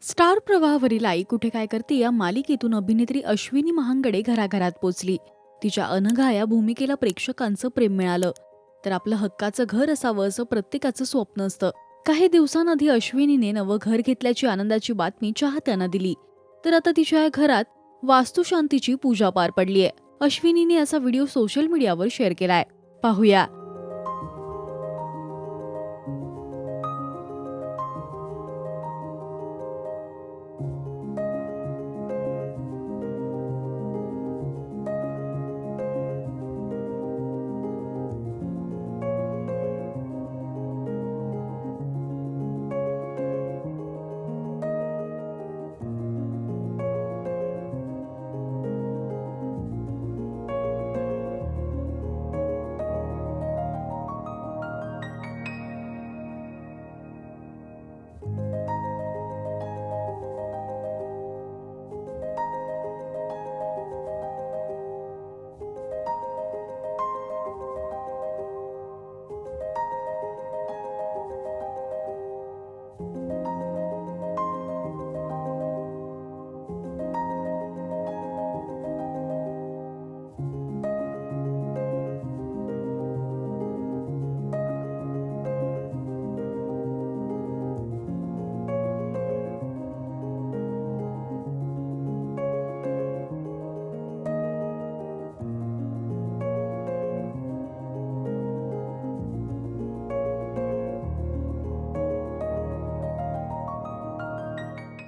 Star प्रवाहावरील आई कुठे काय करते या मालिकेतून अभिनेत्री अश्विनी महांगडे घराघरात पोचली. तिच्या अनघा या भूमिकेला प्रेक्षकांचं प्रेम मिळालं. तर आपलं हक्काचं घर असावं असं प्रत्येकाचं स्वप्न असतं. काही दिवसांआधी अश्विनीने नवं घर घेतल्याची आनंदाची बातमी चाहत्यांना दिली. तर आता तिच्या या घरात वास्तुशांतीची पूजा पार पडलीय. अश्विनीने असा व्हिडिओ सोशल मीडियावर शेअर केलाय. पाहूया.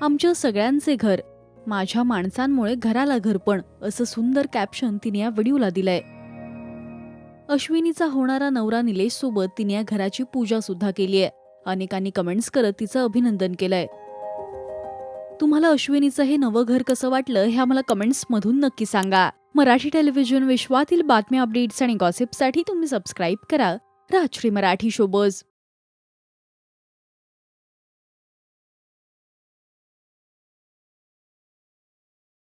आमच्या सगळ्यांचे घर, माझ्या माणसांमुळे घराला घरपण, असं सुंदर कॅप्शन तिने या व्हिडिओला दिलंय. अश्विनीचा होणारा नवरा निलेश सोबत तिने या घराची पूजा सुद्धा केलीय. अनेकांनी कमेंट्स करत तिचं अभिनंदन केलंय. तुम्हाला अश्विनीचं हे नवं घर कसं वाटलं हे आम्हाला कमेंट्स मधून नक्की सांगा. मराठी टेलिव्हिजन विश्वातील बातम्या, अपडेट्स आणि गॉसिपसाठी तुम्ही सबस्क्राईब करा राजश्री मराठी शोबज.